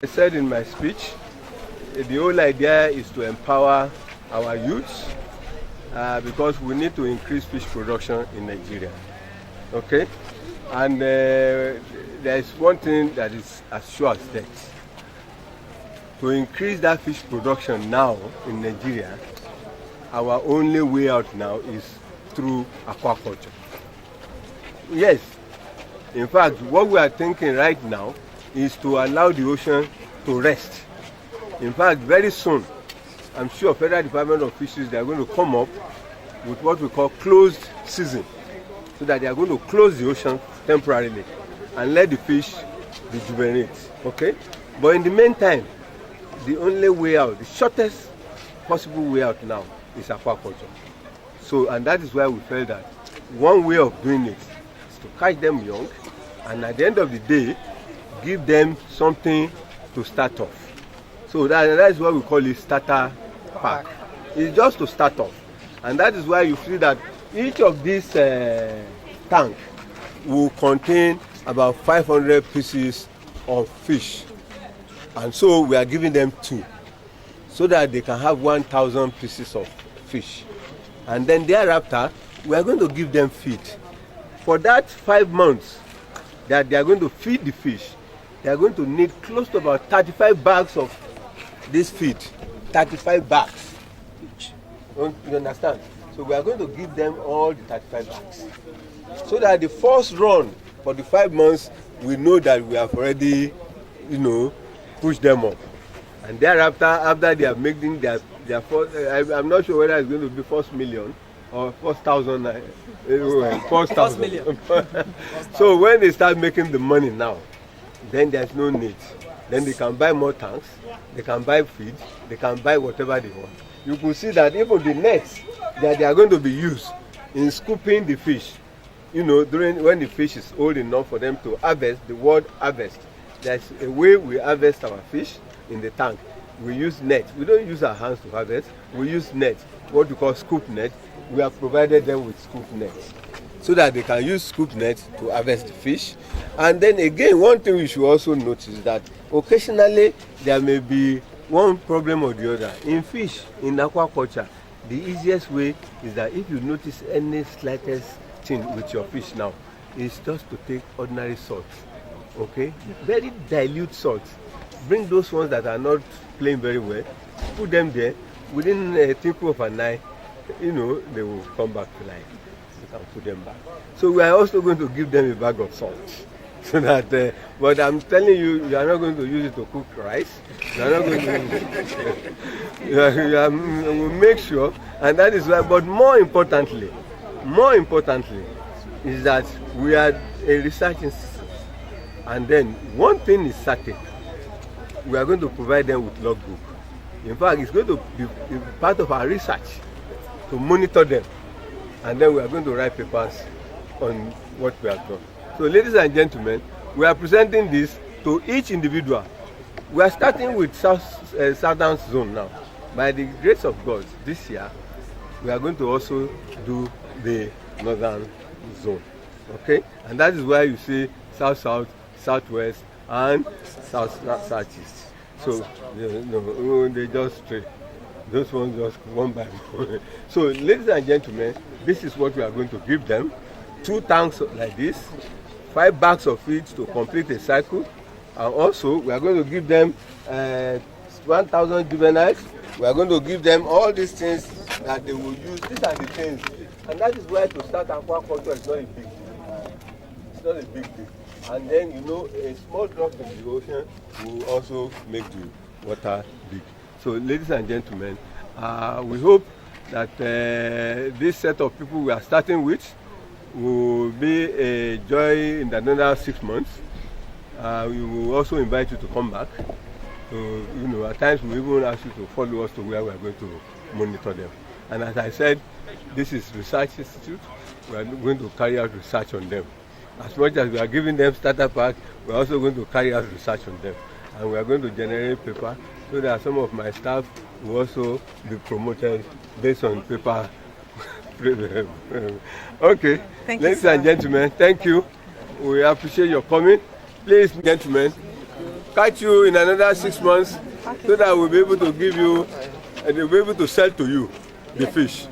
I said in my speech, the whole idea is to empower our youths because we need to increase fish production in Nigeria. Okay? And there is one thing that is as sure as death. To increase that fish production now in Nigeria, our only way out now is through aquaculture. Yes, in fact, what we are thinking right now is to allow the ocean to rest. In fact, very soon, I'm sure Federal Department of Fisheries, they are going to come up with what we call closed season, so that they are going to close the ocean temporarily and let the fish rejuvenate. Okay? But in the meantime, the only way out, the shortest possible way out now is aquaculture. So, and that is why we felt that one way of doing it is to catch them young, and at the end of the day, give them something to start off. So that is what we call a starter pack. It's just to start off. And that is why you see that each of these tanks will contain about 500 pieces of fish. And so we are giving them 2, so that they can have 1,000 pieces of fish. And then thereafter, we are going to give them feed. For that 5 months that they are going to feed the fish, they are going to need close to about 35 bags of this feed. 35 bags each. You understand? So we are going to give them all the 35 bags. So that the first run for the 5 months, we know that we have already, pushed them up. And thereafter, after they are making their first, I'm not sure whether it's going to be first million or first thousand. First million. So when they start making the money now, then there's no need. Then they can buy more tanks, they can buy feed, they can buy whatever they want. You could see that even the nets that they are going to be used in scooping the fish, during when the fish is old enough for them to harvest, the word harvest. There's a way we harvest our fish in the tank. We use net. We don't use our hands to harvest. We use net, what we call scoop net. We have provided them with scoop nets, so that they can use scoop net to harvest the fish. And then again, one thing we should also notice is that occasionally there may be one problem or the other. In fish, in aquaculture, the easiest way is that if you notice any slightest thing with your fish now, is just to take ordinary salt. Okay? Very dilute salt. Bring those ones that are not playing very well, put them there. Within a twinkle of an eye, they will come back to life. You can put them back. So we are also going to give them a bag of salt. So that, but I'm telling you, you are not going to use it to cook rice. You are not going to use it. We'll make sure, and that is why. But more importantly, is that we are a research institute. And then one thing is certain: we are going to provide them with logbook. In fact, it's going to be part of our research to monitor them, and then we are going to write papers on what we have done. So, ladies and gentlemen, we are presenting this to each individual. We are starting with Southern Zone now. By the grace of God, this year, we are going to also do the Northern Zone. Okay? And that is why you see South-South, Southwest, and Southeast. So, they just straight. Those ones just one by one. So, ladies and gentlemen, this is what we are going to give them. 2 tanks like this, 5 bags of feed to complete a cycle. And also, we are going to give them 1,000 juveniles. We are going to give them all these things that they will use. These are the things. And that is why to start aquaculture is not a big deal. It's not a big deal. And then, a small drop in the ocean will also make the water big. So, ladies and gentlemen, we hope that this set of people we are starting with will be a joy in another 6 months. We will also invite you to come back. So, at times we even ask you to follow us to where we are going to monitor them. And as I said, this is Research Institute. We are going to carry out research on them. As much as we are giving them starter pack, we are also going to carry out research on them. And we are going to generate paper so that some of my staff will also be promoted based on paper. Okay, ladies and gentlemen, thank you. We appreciate your coming. Please, gentlemen, catch you in another 6 months so that we'll be able to give you and they'll be able to sell to you the fish.